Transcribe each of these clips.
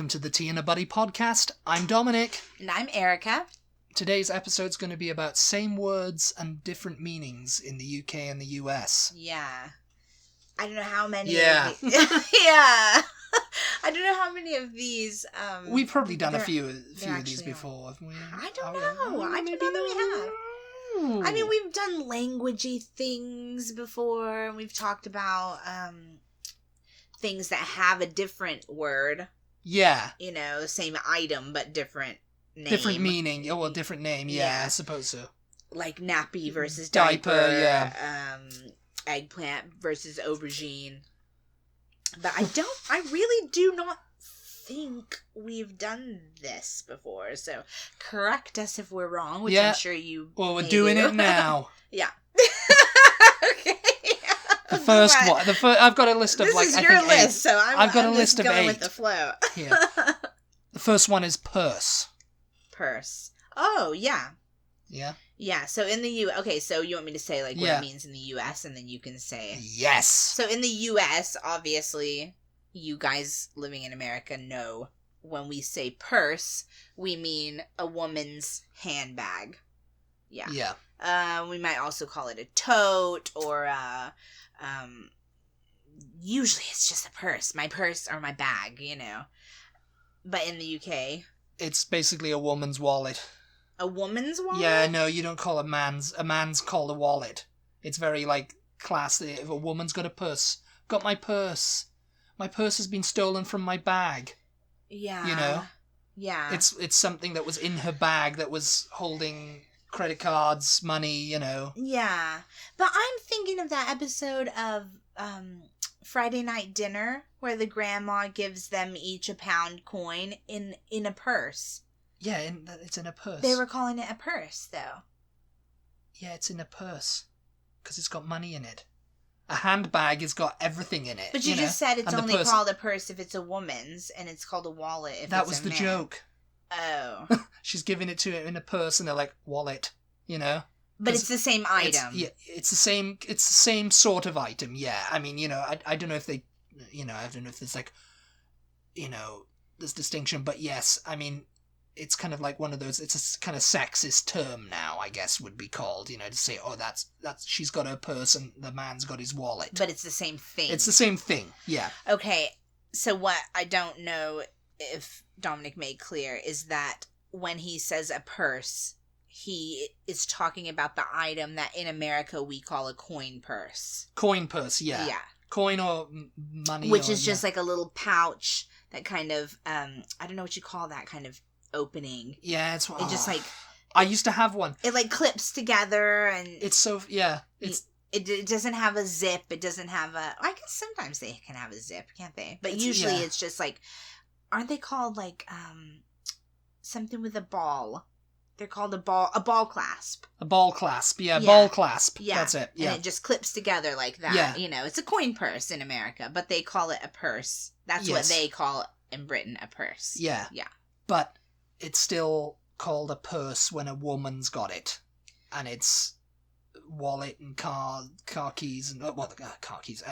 to the Tea and a Butty podcast. I'm Dominic. And I'm Erica. Today's episode's going to be about same words and different meanings in the UK and the US. Yeah. I don't know how many Yeah. of these... Yeah. I don't know how many of these... We've probably done a few of these are. before, haven't we? I don't know. I don't know that we have. I mean, we've done languagey things before, and we've talked about things that have a different word. Yeah. You know, same item, but different name. Different meaning. Oh, well, different name. Yeah, I suppose so. Like nappy versus diaper. Yeah. Eggplant versus aubergine. But I really do not think we've done this before. So correct us if we're wrong, which I'm sure you Well, we're doing it now. Yeah. Okay. The first one. I've got a list of this like. This is I your think list, 8. so I've got a list of going 8. with the flow. Here. The first one is purse. Purse. Oh yeah. Yeah. Yeah. So in the okay. So you want me to say like what it means in the U.S. and then you can say yes. So in the U.S., obviously, you guys living in America know when we say purse, we mean a woman's handbag. Yeah. Yeah. We might also call it a tote or usually it's just a purse. My purse or my bag, you know. But in the UK... It's basically a woman's wallet. A woman's wallet? Yeah, no, you don't call a man's called a wallet. It's very, like, classy. If a woman's got a purse, got my purse. My purse has been stolen from my bag. Yeah. You know? Yeah. It's something that was in her bag that was holding credit cards, money, you know. Yeah. But I'm thinking of that episode of Friday Night Dinner where the grandma gives them each a pound coin in a purse. Yeah, it's in a purse. They were calling it a purse, though. Yeah, it's in a purse. Because it's got money in it. A handbag has got everything in it. But you just said it's only purse... called a purse if it's a woman's, and it's called a wallet if that it's was a the man. joke. Oh. She's giving it to it in a purse, and they're like, wallet, you know? But it's the same item. It's the same sort of item, yeah. I mean, you know, I don't know if they, you know, I don't know if there's like, you know, there's distinction, but yes, I mean, it's kind of like one of those, it's a kind of sexist term now, I guess would be called, you know, to say, oh, that's she's got her purse and the man's got his wallet. But it's the same thing. It's the same thing, yeah. Okay, so what I don't know if Dominic made clear is that when he says a purse, he is talking about the item that in America we call a coin purse. Coin purse, yeah. Yeah. Coin or money. Which is just like a little pouch that kind of, I don't know what you call that kind of opening. Yeah, it just like... I used to have one. It like clips together and... It's so, yeah. It doesn't have a zip. It doesn't have a... I guess sometimes they can have a zip, can't they? But usually it's just like... Aren't they called like, something with a ball? They're called a ball clasp. A ball clasp, yeah. Ball clasp. Yeah. That's it, yeah. And it just clips together like that. Yeah. You know, it's a coin purse in America, but they call it a purse. That's what they call in Britain a purse. Yeah. Yeah. But it's still called a purse when a woman's got it. And it's wallet and car keys and, car keys,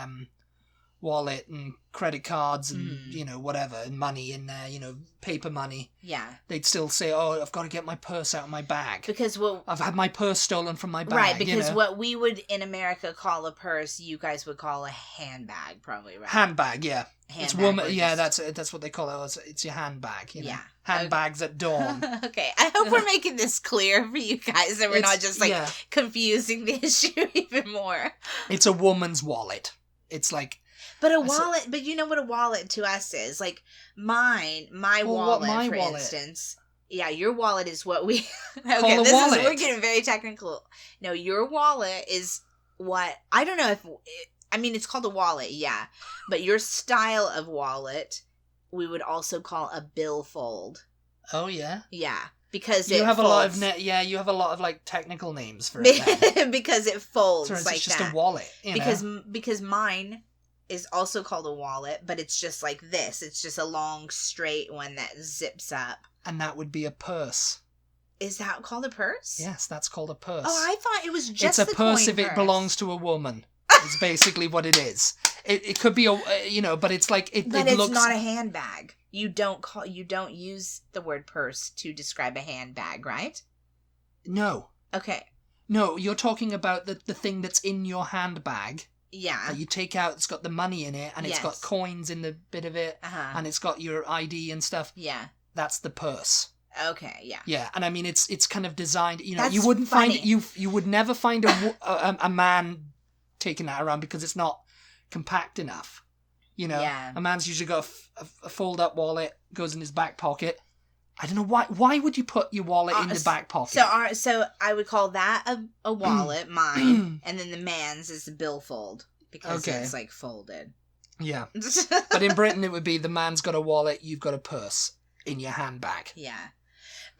wallet and credit cards and, you know, whatever, and money in there, you know, paper money. Yeah. They'd still say, oh, I've got to get my purse out of my bag. Because I've had my purse stolen from my bag. Right, because you know? What we would in America call a purse, you guys would call a handbag, probably, right? Handbag, yeah. Handbag, it's woman. Yeah, that's what they call it. It's your handbag. You know? Yeah. Handbags at dawn. Okay, I hope we're making this clear for you guys, and we're not just like confusing the issue even more. It's a woman's wallet. It's like. But a wallet, but you know what a wallet to us is? Like, my wallet, for instance. Yeah, your wallet is what we... Okay, we're getting very technical. No, your wallet is what... I don't know if... I mean, it's called a wallet, yeah. But your style of wallet, we would also call a billfold. Oh, yeah? Yeah. Because you have a lot of you have a lot of like technical names for it. Because it folds like it's just that. A wallet. Because mine is also called a wallet, but it's just like this. It's just a long, straight one that zips up. And that would be a purse. Is that called a purse? Yes, that's called a purse. Oh, I thought it was just It's a purse if it belongs to a woman. It's basically what it is. It could be but it's like But it's not a handbag. You don't use the word purse to describe a handbag, right? No. Okay. No, you're talking about the thing that's in your handbag. Yeah. You take out, it's got the money in it, and it's got coins in the bit of it, and it's got your ID and stuff. Yeah. That's the purse. Okay, yeah. Yeah, and I mean, it's kind of designed, That's you wouldn't funny. find, you would never find a man taking that around because it's not compact enough. Yeah. A man's usually got a fold-up wallet, goes in his back pocket. I don't know why would you put your wallet in the back pocket? So I would call that a wallet, mine, and then the man's is the billfold because it's like folded. Yeah. But in Britain it would be the man's got a wallet, you've got a purse in your handbag. Yeah.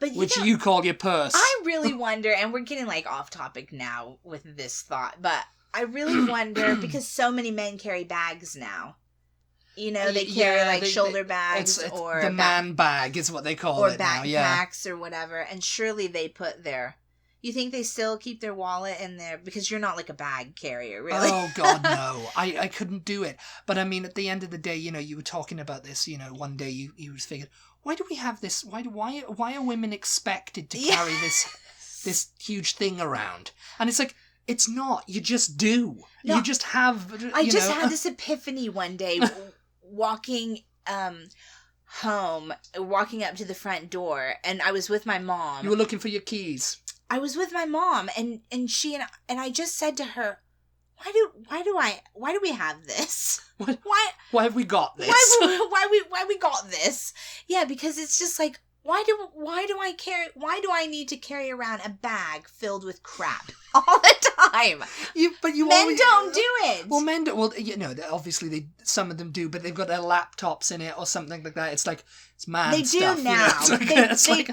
But you call your purse. I really wonder, and we're getting like off topic now with this thought, but I really wonder because so many men carry bags now. They carry shoulder bags or the man bag is what they call it now. Backpacks or whatever. And surely they put you think they still keep their wallet in there because you're not like a bag carrier, really? Oh God, no! I couldn't do it. But I mean, at the end of the day, you were talking about this. One day you was thinking, why do we have this? Why are women expected to carry this huge thing around? And it's like. It's not. You just do. No, you just have. I just had this epiphany one day, walking home, walking up to the front door, and I was with my mom. You were looking for your keys. I was with my mom, and she and I just said to her, "Why do we have this? Why have we got this? Why we got this? Yeah, because it's just like." Why do I need to carry around a bag filled with crap all the time? Men don't do it. Well, men do. Well, obviously some of them do, but they've got their laptops in it or something like that. It's like it's man they stuff. Do now.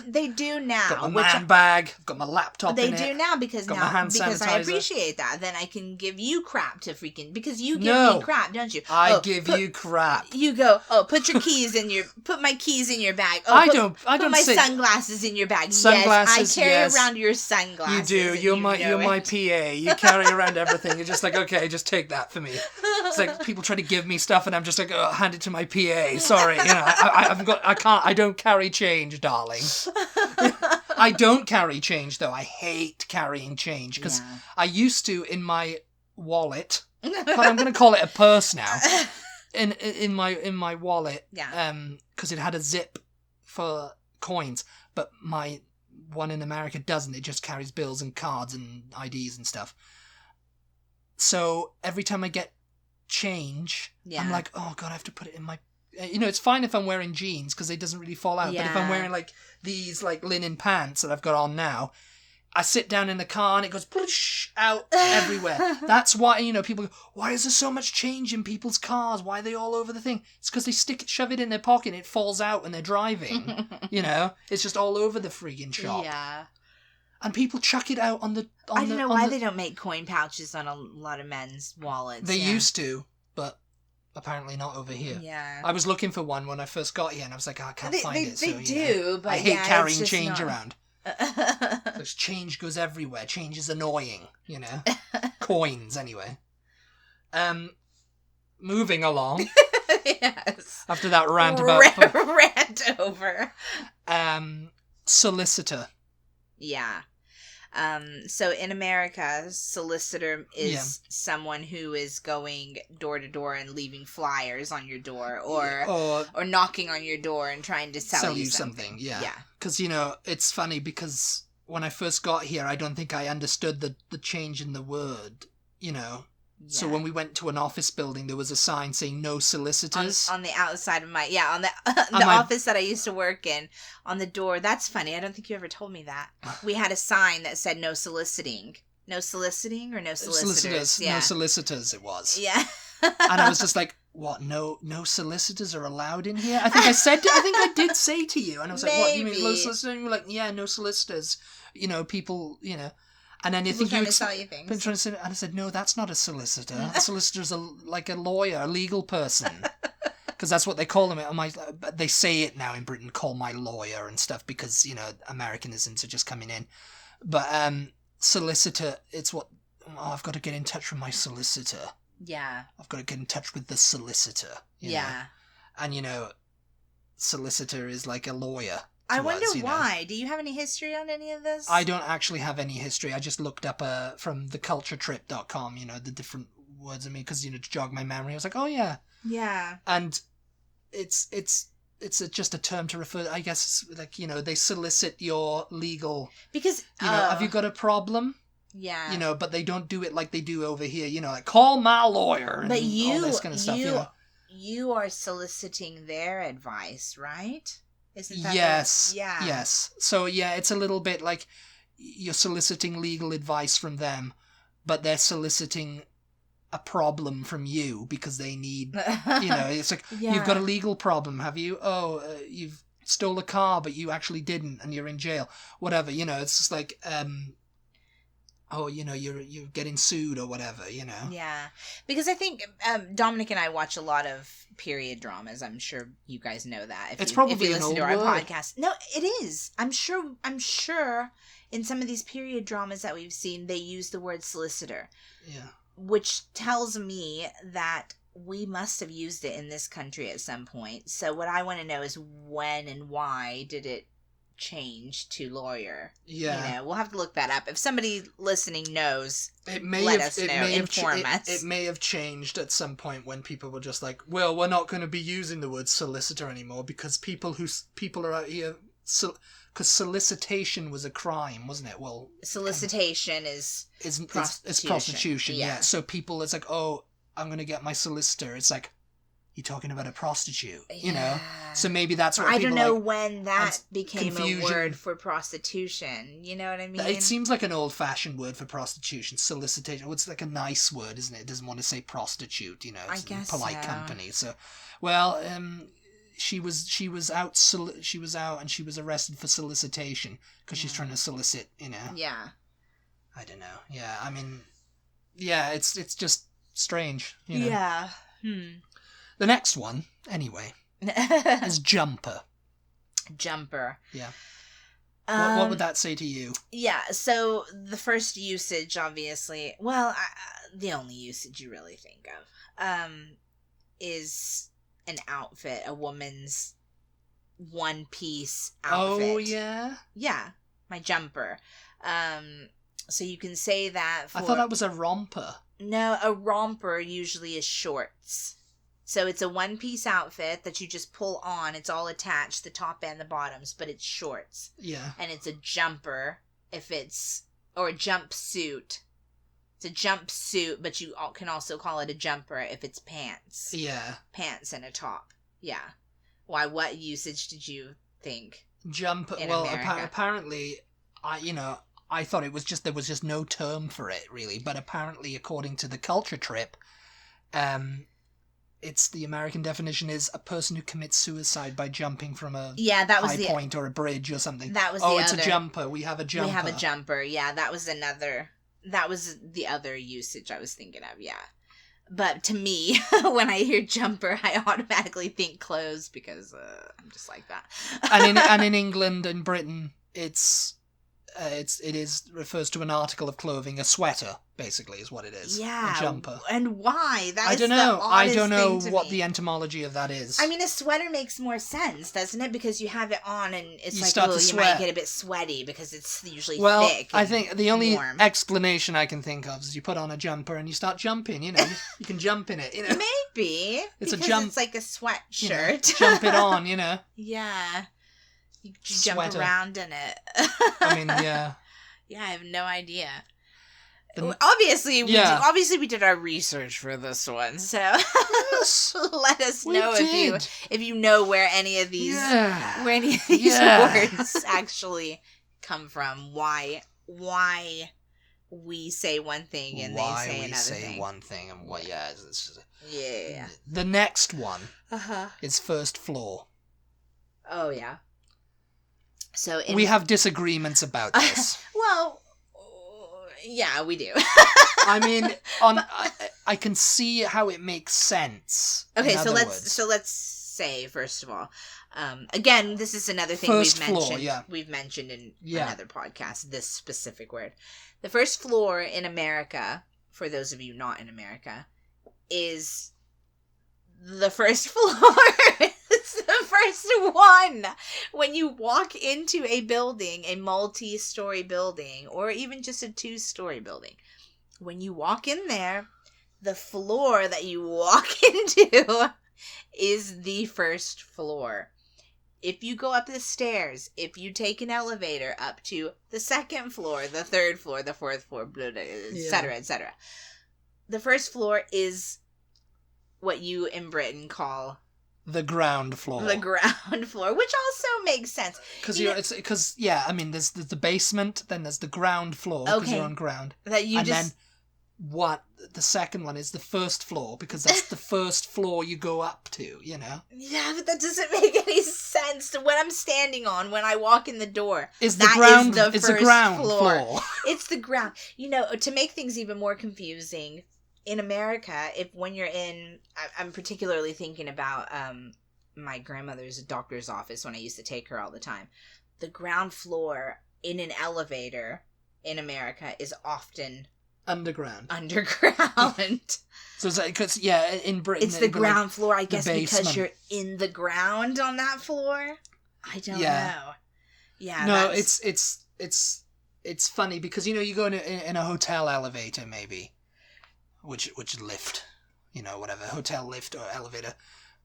They do now. Got my man bag. Got my laptop. They in do it, now because I appreciate that. Then I can give you crap to because you give me crap, don't you? I give you crap. You go. Put my keys in your bag. Put my sunglasses in your bag. Sunglasses, yes, I carry around your sunglasses. You do. You're my PA. You carry around everything. You're just like, okay, just take that for me. It's like people try to give me stuff, and I'm just like, hand it to my PA. Sorry, I don't carry change, darling. I don't carry change though. I hate carrying change because I used to in my wallet. But I'm going to call it a purse now. In my wallet. Yeah. Because it had a zip for coins, but my one in America doesn't. It just carries bills and cards and IDs and stuff. So every time I get change, I'm like, oh God, I have to put it in my... it's fine if I'm wearing jeans because it doesn't really fall out. Yeah. But if I'm wearing like these like linen pants that I've got on now, I sit down in the car and it goes push out everywhere. That's why, people go, why is there so much change in people's cars? Why are they all over the thing? It's because they shove it in their pocket and it falls out when they're driving. It's just all over the friggin' shop. Yeah. And people chuck it out on the... I don't know why they don't make coin pouches on a lot of men's wallets. They used to, but apparently not over here. Yeah. I was looking for one when I first got here and I was like, I can't find it. They do, but I hate carrying change not... around. Because change goes everywhere. Change is annoying, Coins, anyway. Moving along. Yes. After that rant about... Rant over. Solicitor. Yeah. So in America, solicitor is someone who is going door to door and leaving flyers on your door or knocking on your door and trying to sell you something. Yeah. Because, it's funny because when I first got here, I don't think I understood the change in the word, So when we went to an office building, there was a sign saying no solicitors. On the outside of the office that I used to work in, on the door. That's funny. I don't think you ever told me that. We had a sign that said no soliciting. No soliciting or no solicitors? Yeah. No solicitors it was. Yeah. And I was just like, what? No solicitors are allowed in here? I think I did say to you. And I was like, what, you mean no solicitors? And you were like, yeah, no solicitors. People, And then you think you sell you things. Been trying to say, and I said, no, that's not a solicitor. A solicitor's like a lawyer, a legal person, because that's what they call them. They say it now in Britain, call my lawyer and stuff, because Americanisms are just coming in. But solicitor, it's what I've got to get in touch with my solicitor. Yeah. I've got to get in touch with the solicitor. You know? And, solicitor is like a lawyer. I wonder why. Do you have any history on any of this? I don't actually have any history. I just looked up from theculturetrip.com, the different words. I mean, because, to jog my memory, I was like, oh, yeah. Yeah. And it's just a term to refer, I guess, like, they solicit your legal... Because... have you got a problem? Yeah. But they don't do it like they do over here, like, call my lawyer and all this kind of stuff, You are soliciting their advice, right? Isn't that Yes. So, it's a little bit like you're soliciting legal advice from them, but they're soliciting a problem from you because they need, it's like, you've got a legal problem, have you? Oh, you've stole a car, but you actually didn't, and you're in jail. Whatever, it's just like, you're getting sued or whatever, Yeah, because I think Dominic and I watch a lot of period dramas. I'm sure you guys know that. If you listen to our podcast. No, it is. I'm sure in some of these period dramas that we've seen, they use the word solicitor. Yeah. Which tells me that we must have used it in this country at some point. So what I want to know is when and why did it change to lawyer? Yeah. We'll have to look that up. If somebody listening knows, inform us. It may have changed at some point when people were just like, well, we're not going to be using the word solicitor anymore because people are out here... Because solicitation was a crime, wasn't it? Well, solicitation is prostitution. It's prostitution, yeah. So it's like, oh, I'm going to get my solicitor. It's like, you're talking about a prostitute, So maybe that's what I don't know when that became a word for prostitution. You know what I mean? It seems like an old-fashioned word for prostitution, solicitation. It's like a nice word, isn't it? It doesn't want to say prostitute, I guess polite company. So, well, she was out and she was arrested for solicitation because she's trying to solicit, Yeah. I don't know. Yeah, I mean, yeah, it's just strange. Yeah. The next one, anyway, is jumper. Jumper. Yeah. What would that say to you? Yeah, so the first usage, obviously, the only usage you really think of, is an outfit, a woman's one-piece outfit. Oh, yeah? Yeah, my jumper. So you can say that for... I thought that was a romper. No, a romper usually is shorts. So it's a one-piece outfit that you just pull on. It's all attached, the top and the bottoms, but it's shorts. Yeah. And it's a jumper or a jumpsuit. It's a jumpsuit, but you can also call it a jumper if it's pants. Yeah. Pants and a top. Yeah. Why, what usage did you think? Jumper. Well, apparently, I thought there was just no term for it, really. But apparently, according to the Culture Trip, it's the American definition is a person who commits suicide by jumping from a high point or a bridge or something. That was it's a jumper. We have a jumper. We have a jumper. Yeah, that was the other usage I was thinking of. Yeah, but to me, when I hear jumper, I automatically think clothes because I'm just like that. and in England and Britain, it refers to an article of clothing, a sweater, basically, is what it is. Yeah. A jumper. And why? I don't know what the etymology of that is. I mean, a sweater makes more sense, doesn't it? Because you have it on and it's you might get a bit sweaty because it's usually thick. I think the only warm. Explanation I can think of is you put on a jumper and you start jumping, you can jump in it, Maybe. It's a jump. It's like a sweatshirt. Jump it on, Yeah. You jump around in it. I mean, yeah. Yeah, I have no idea. Obviously, we did our research for this one, so let us know if you know where any of these words actually come from. Why we say one thing and they say another thing. Why we say one thing and what? Yeah, yeah. The next one is first floor. Oh yeah. So we have disagreements about this. Well, yeah, we do. I mean, I can see how it makes sense. Okay, so let's say first of all, Again, this is another thing we've mentioned in another podcast, this specific word. The first floor in America, for those of you not in America, is the first floor. It's the first one. When you walk into a building, a multi-story building, or even just a 2-story building, when you walk in there, the floor that you walk into is the first floor. If you go up the stairs, if you take an elevator up to the 2nd floor, the 3rd floor, the 4th floor, etc., etc., the first floor is what you in Britain call the ground floor. The ground floor, which also makes sense. Because I mean, there's the basement, then there's the ground floor because you're on ground. Then the second one is the first floor because that's the first floor you go up to, you know? Yeah, but that doesn't make any sense to what I'm standing on when I walk in the door. It's the ground floor. It's the ground. You know, to make things even more confusing, in America, when you're in, I'm particularly thinking about my grandmother's doctor's office when I used to take her all the time. The ground floor in an elevator in America is often underground. So it's like, because in Britain it's the ground floor, I guess, because you're in the ground on that floor. I don't know. Yeah. No, it's funny because you go in a hotel elevator maybe, which lift, whatever, hotel lift or elevator,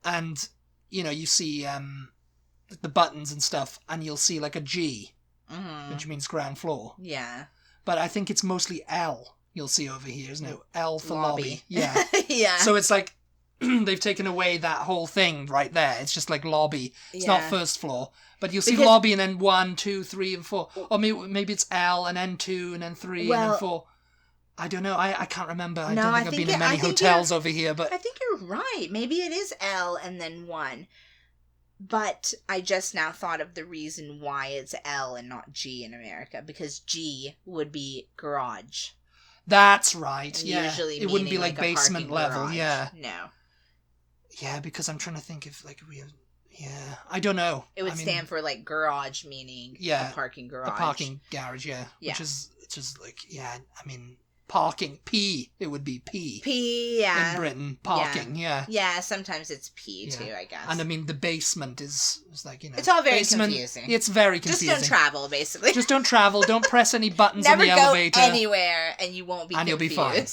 and you see the buttons and stuff, and you'll see like a G, which means ground floor. Yeah. But I think it's mostly L. You'll see over here, isn't it? L for lobby. Yeah. Yeah. So it's like they've taken away that whole thing right there. It's just like lobby. It's not first floor. But you'll see lobby and then 1, 2, 3, and 4. Or maybe it's L and then 2 and then 3 and then 4. I don't know. I can't remember. I don't think I've been in many hotels over here. But I think you're right. Maybe it is L and then 1. But I just now thought of the reason why it's L and not G in America. Because G would be garage. That's right. Yeah. Usually it wouldn't be like basement level. Garage. Yeah. No. Yeah, because I'm trying to think if I don't know. It would stand for like garage, meaning a parking garage. A parking garage, yeah. Which is just like, I mean, parking, P, it would be P. P, yeah. In Britain, parking, yeah. Yeah, sometimes it's P too, I guess. And I mean, the basement is like, It's all very confusing. It's very confusing. Just don't travel, basically. Just don't travel, don't press any buttons in the elevator. Never go anywhere and you won't be confused. And you'll be fine.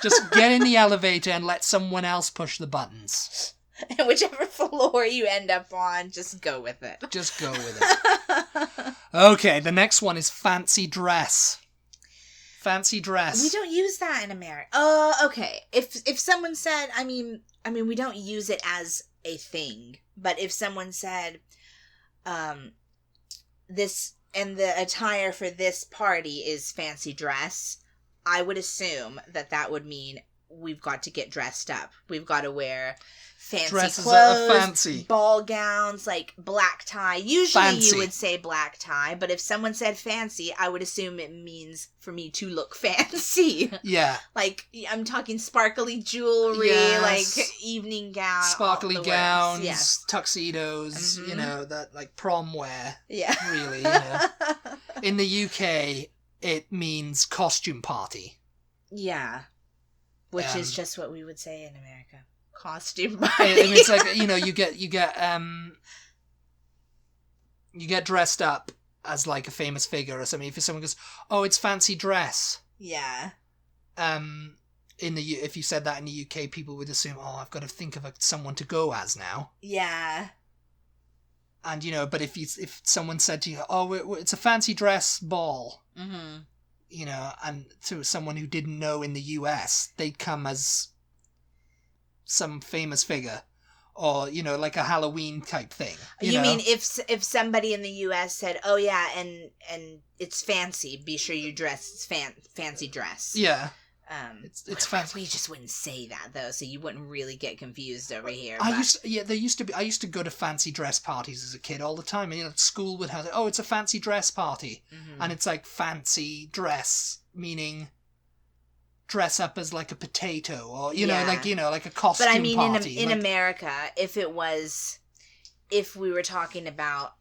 Just get in the elevator and let someone else push the buttons. And whichever floor you end up on, just go with it. Just go with it. Okay, the next one is fancy dress. Fancy dress. We don't use that in America. Okay. If someone said, I mean, we don't use it as a thing. But if someone said, this and the attire for this party is fancy dress, I would assume that would mean we've got to get dressed up. We've got to wear fancy dresses clothes, are fancy. Ball gowns, like black tie. Usually you would say black tie, but if someone said fancy, I would assume it means for me to look fancy. Yeah. Like, I'm talking sparkly jewelry, like evening gown. Sparkly gowns, tuxedos, that like prom wear. Yeah. Really, In the UK, it means costume party. Yeah. Which is just what we would say in America. Costume party. It's like, you get dressed up as like a famous figure or something. If someone goes, "Oh, it's fancy dress." Yeah. If you said that in the UK, people would assume, "Oh, I've got to think of someone to go as now." Yeah. And but if someone said to you, "Oh, it's a fancy dress ball," and to someone who didn't know in the US, they'd come as some famous figure, or like a Halloween type thing. You mean if somebody in the US said, "Oh yeah, and it's fancy, be sure you dress fancy dress." Yeah. It's fancy. We just wouldn't say that though, so you wouldn't really get confused over here. I used to go to fancy dress parties as a kid all the time, and school would have, "Oh, it's a fancy dress party," and it's like fancy dress meaning dress up as like a potato, or like a costume party. But I mean, in America, if it was if we were talking about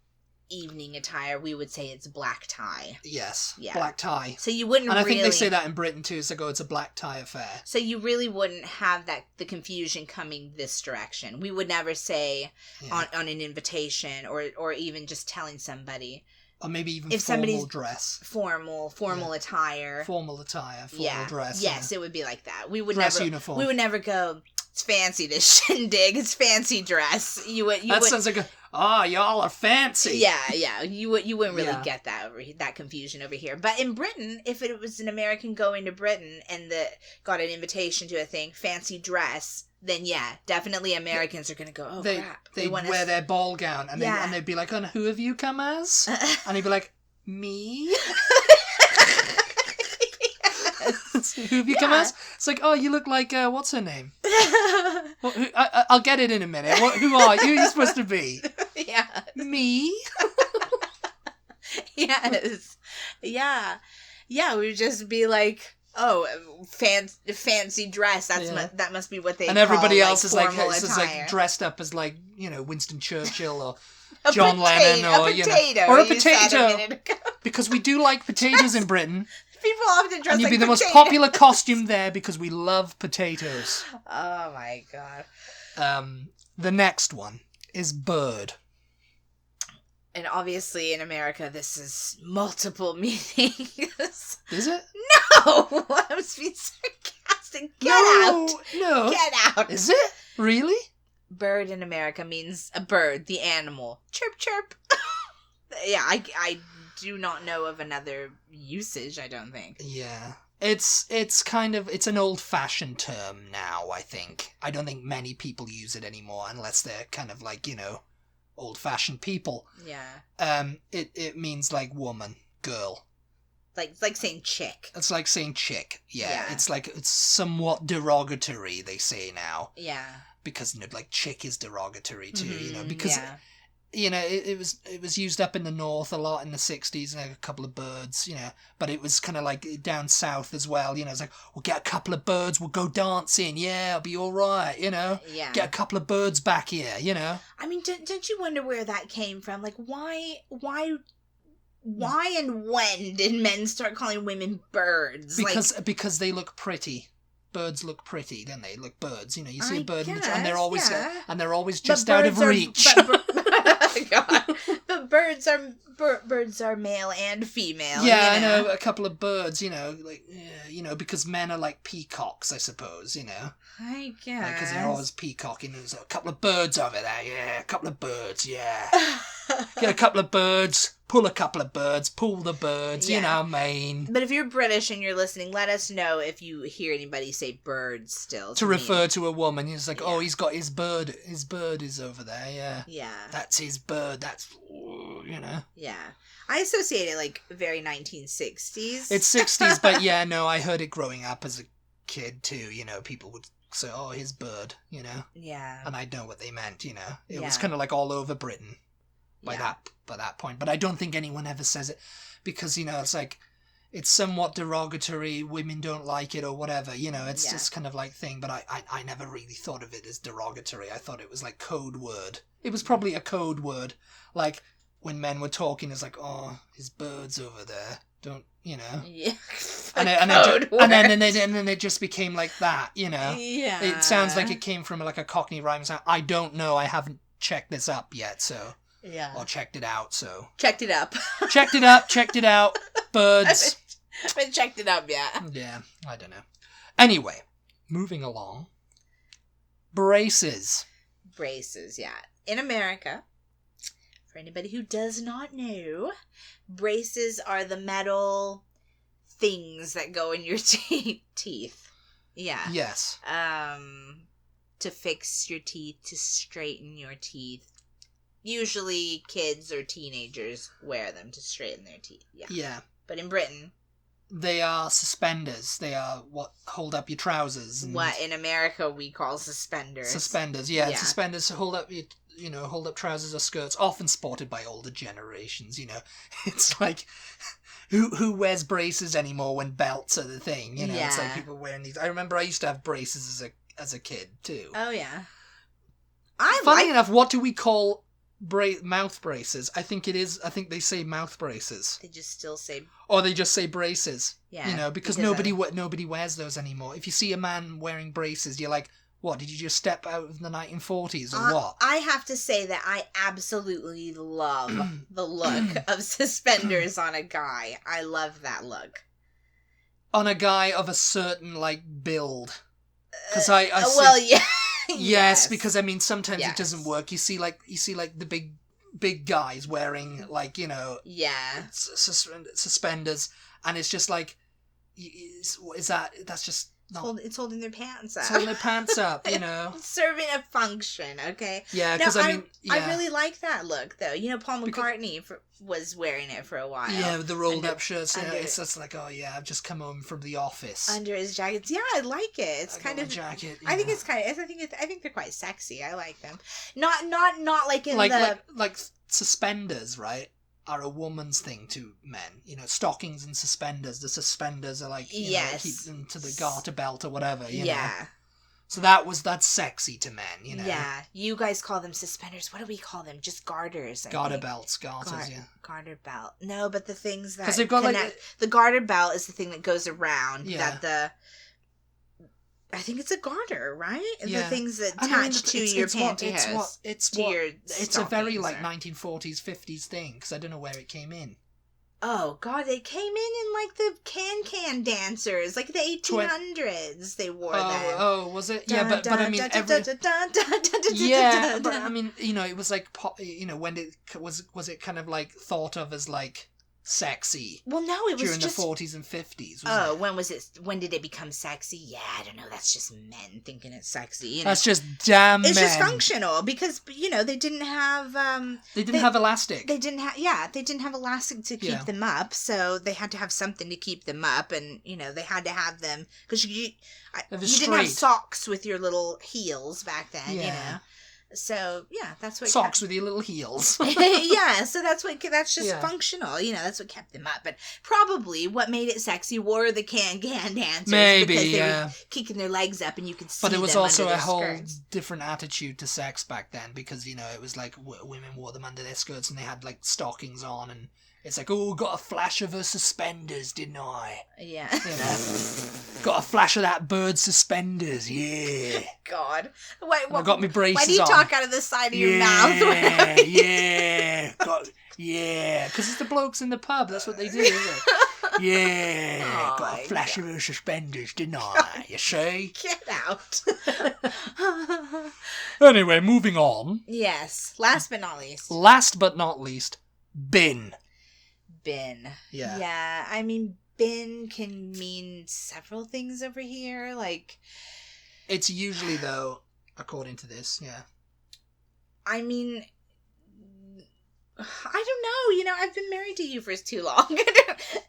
evening attire, we would say it's black tie. Yes, black tie. So you wouldn't. And I think they say that in Britain too. It's like, it's a black tie affair. So you really wouldn't have the confusion coming this direction. We would never say on an invitation or even just telling somebody. Or maybe even if formal dress. Formal attire. Formal attire, formal dress. Yes, it would be like that. We would dress never. Uniform. We would never go. It's fancy to shindig. It's fancy dress. Sounds like y'all are fancy. Yeah. You wouldn't really get that confusion over here. But in Britain, if it was an American going to Britain and got an invitation to a thing, fancy dress, then definitely Americans are gonna go. Oh crap! They wear their ball gown and they'd be like, "And who have you come as?" And he'd be like, "Me." Who have you come as? It's like, oh, you look like, what's her name? I'll get it in a minute. Who are you? Who are you supposed to be? Yeah. Me? Yes. Yeah. Yeah, we would just be like, oh, fancy dress. That must be what they and everybody call, else is like dressed up as like, Winston Churchill or John Lennon or a potato. Because we do like potatoes in Britain. People often dress and you'd like be the most popular costume there because we love potatoes. Oh my god. The next one is bird. And obviously in America this is multiple meanings. Is it? No! I was being sarcastic. Get out! No. Get out! Is it? Really? Bird in America means a bird, the animal. Chirp, chirp. Yeah, I do not know of another usage, I don't think. Yeah. It's kind of, it's an old-fashioned term now, I think. I don't think many people use it anymore unless they're kind of like, old-fashioned people. Yeah. It means like woman, girl. Like saying chick. It's like saying chick, yeah. It's like, it's somewhat derogatory, they say now. Yeah. Because, like, chick is derogatory too, because... it was used up in the north a lot in the 60s, and a couple of birds, but it was kind of like down south as well, it's like, we'll get a couple of birds, we'll go dancing, it'll be all right, Yeah. Get a couple of birds back here, I mean, don't you wonder where that came from? Like, why and when did men start calling women birds? Because they look pretty. Birds look pretty, don't they? Look, birds. You see a bird, guess, and they're always just out of reach. God, but birds are male and female. Yeah, I know a couple of birds. Because men are like peacocks, I suppose. I guess because they're always peacocking. There's a couple of birds over there. Yeah, a couple of birds. Yeah, get a couple of birds. Pull a couple of birds, pull the birds, Maine. But if you're British and you're listening, let us know if you hear anybody say birds still. To refer to a woman, he's like, oh, he's got his bird. His bird is over there, yeah. Yeah. That's his bird, Yeah. I associate it like very 1960s. It's 60s, but I heard it growing up as a kid too, people would say, oh, his bird, Yeah. And I know what they meant, It was kind of like all over Britain. By that point, but I don't think anyone ever says it because it's like it's somewhat derogatory. Women don't like it or whatever. It's just kind of like thing. But I never really thought of it as derogatory. I thought it was like code word. It was probably a code word, like when men were talking. It's like, oh, his bird's over there. Don't Yeah. and then it just became like that. Yeah. It sounds like it came from like a Cockney rhyme sound. I don't know. I haven't checked this up yet, so. Yeah. Or checked it out, so. Checked it up. Checked it out. Birds. I haven't checked it up yet. Yeah, I don't know. Anyway, moving along. Braces. Braces, yeah. In America, for anybody who does not know, braces are the metal things that go in your teeth. Yeah. Yes. To fix your teeth, to straighten your teeth. Usually kids or teenagers wear them to straighten their teeth. Yeah. But in Britain... They are suspenders. They are what hold up your trousers. What in America we call suspenders. Suspenders, yeah. Suspenders to hold up your, hold up trousers or skirts. Often sported by older generations, It's like... Who wears braces anymore when belts are the thing? It's like people wearing these... I remember I used to have braces as a kid, too. Oh, yeah. Funny enough, what do we call... mouth braces. I think they say mouth braces. They just still say... Or they just say braces. Yeah. You know, because nobody wears those anymore. If you see a man wearing braces, you're like, what, did you just step out of the 1940s or what? I have to say that I absolutely love the look of suspenders on a guy. I love that look. On a guy of a certain, like, build. Because I see... Well, yeah. Yes, because I mean sometimes it doesn't work. You see like the big guys wearing like, you know, suspenders, and it's just like, that's just not... It's holding their pants up. It's holding their pants up, you know. Serving a function, okay? Yeah, because I really like that look though. You know, Paul McCartney was wearing it for a while. Yeah, with the rolled up shirts. It's just like, oh yeah, I've just come home from the office. Under his jackets. Yeah, I like it. It's kind of jacket. I think it's kind of. I think they're quite sexy. I like them. Not like in like suspenders, right? Are a woman's thing to men. You know, stockings and suspenders. The suspenders are like, you know, keep them to the garter belt or whatever. You know? So that's sexy to men, you know. Yeah, you guys call them suspenders. What do we call them? Just garters. Garters, yeah. Garter belt. No, but the things that they've got the garter belt is the thing that goes around. Yeah. I think it's a garter, right? Yeah. The things that attach to your pantyhose. It's a very like 1940s, 50s thing, because I don't know where it came in. Oh, God, they came in like the can dancers, like the 1800s. They wore them. Oh, was it? Yeah, but I mean, yeah, but I mean, you know, it was like, you know, when it was it kind of like thought of as like sexy? Well, no, it was during the 40s and 50s. Oh, when was it? When did it become sexy? Yeah, I don't know. That's just men thinking it's sexy. You know? That's just damn men. It's just functional because, you know, they didn't have. They didn't have elastic. They didn't have. Yeah, they didn't have elastic to keep them up, so they had to have something to keep them up, and you know they had to have them because you didn't have socks with your little heels back then. Yeah. You know. So yeah, that's what socks with your little heels. Yeah, so that's just functional. You know, that's what kept them up. But probably what made it sexy were the can dancers. Maybe because they were kicking their legs up and you could see. But it was them also under a whole skirts. different attitude to sex back then because you know it was like women wore them under their skirts and they had like stockings on and. It's like, oh, got a flash of her suspenders, didn't I? Yeah. You know, got a flash of that bird's suspenders, yeah. God. Wait, I got my braces on. Why do you talk out of the side of your mouth? Yeah. Because it's the blokes in the pub, that's what they do, isn't it? Yeah. Oh, got a flash of her suspenders, didn't I? You see? Get out. Anyway, moving on. Yes. Last but not least. Bin. Yeah. Yeah, I mean, bin can mean several things over here. Like, it's usually, though, according to this, yeah. I mean, I don't know. You know, I've been married to you for too long.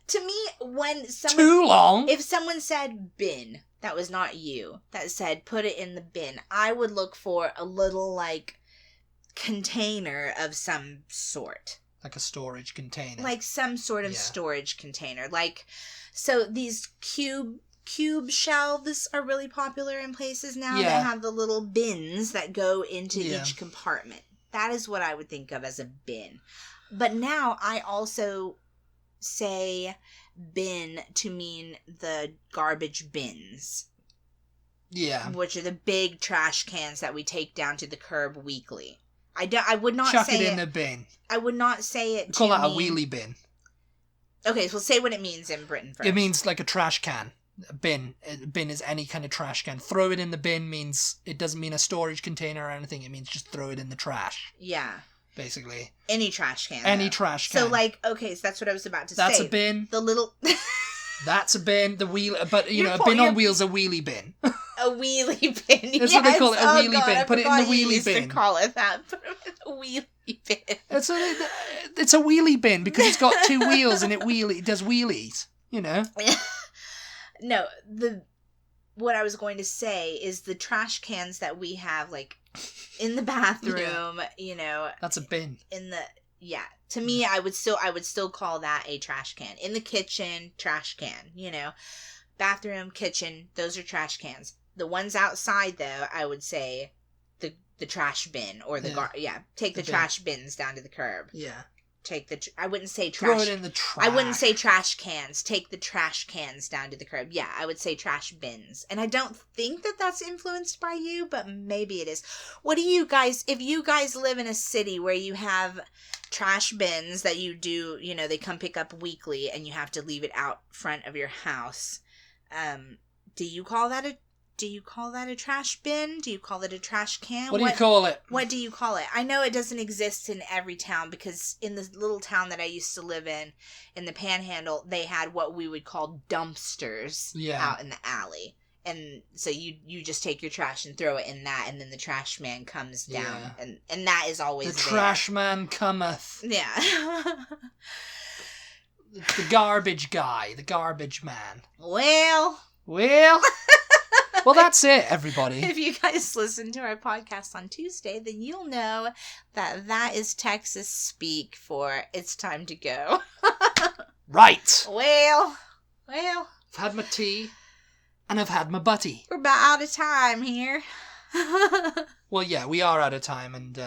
To me, when someone... Too long? If someone said bin, that was not you. That said, put it in the bin. I would look for a little, like, container of some sort. Like a storage container. Like some sort of storage container. Like, so these cube shelves are really popular in places now. Yeah. They have the little bins that go into each compartment. That is what I would think of as a bin. But now I also say bin to mean the garbage bins. Yeah. Which are the big trash cans that we take down to the curb weekly. I would not Chuck say it in the bin. I would not say it. Call that a wheelie bin. Okay, so say what it means in Britain first. It means like a trash can. A bin. A bin is any kind of trash can. Throw it in the bin means it doesn't mean a storage container or anything. It means just throw it in the trash. Yeah. Basically. Any trash can. Any trash can. So like, okay, so that's what I was about to say. That's a bin. The little. That's a bin. The wheel, but you know, a bin on wheels, a wheelie bin. A wheelie bin. That's what they call it, a wheelie bin. Put it in the wheelie bin. To call it that. A wheelie bin. It's a wheelie bin because it's got two wheels and it does wheelies. You know. No, what I was going to say is the trash cans that we have, like in the bathroom. You know. That's a bin. To me, I would still call that a trash can. In the kitchen, trash can, you know. Bathroom, kitchen, those are trash cans. The ones outside, though, I would say the trash bin or the take the trash bins down to the curb. Yeah. Take the I wouldn't say trash. Throw it in the trash. I wouldn't say trash cans. Take the trash cans down to the curb. Yeah, I would say trash bins. And I don't think that that's influenced by you, but maybe it is. What do you guys, if you guys live in a city where you have trash bins that you do, you know, they come pick up weekly and you have to leave it out front of your house, do you call that a trash bin? Do you call it a trash can? What do you call it? What do you call it? I know it doesn't exist in every town because in the little town that I used to live in the Panhandle, they had what we would call dumpsters out in the alley. And so you just take your trash and throw it in that, and then the trash man comes down, and that is always the trash man cometh. Yeah. The garbage guy, the garbage man. Well. Well, that's it, everybody. If you guys listen to our podcast on Tuesday, then you'll know that is Texas speak for it's time to go. Right. Well. I've had my tea, and I've had my butty. We're about out of time here. Well, yeah, we are out of time, and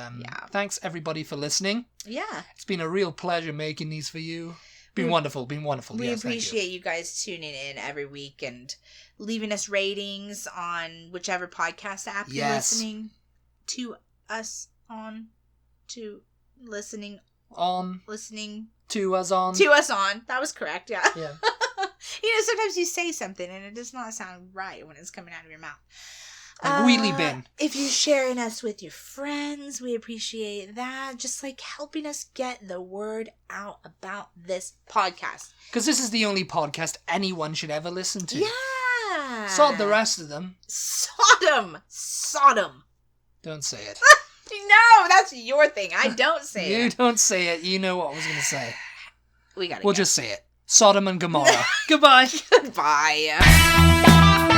thanks, everybody, for listening. Yeah. It's been a real pleasure making these for you. Been wonderful. We appreciate you guys tuning in every week and leaving us ratings on whichever podcast app you're listening to us on. Listening to us on. That was correct, yeah. Yeah. You know, sometimes you say something and it does not sound right when it's coming out of your mouth. Like wheelie bin. If you're sharing us with your friends, we appreciate that. Just like helping us get the word out about this podcast. Because this is the only podcast anyone should ever listen to. Yeah. Sod the rest of them. Sodom. Don't say it. No, that's your thing. I don't say it. You don't say it. You know what I was going to say. We'll just say it. Sodom and Gomorrah. Goodbye. Goodbye.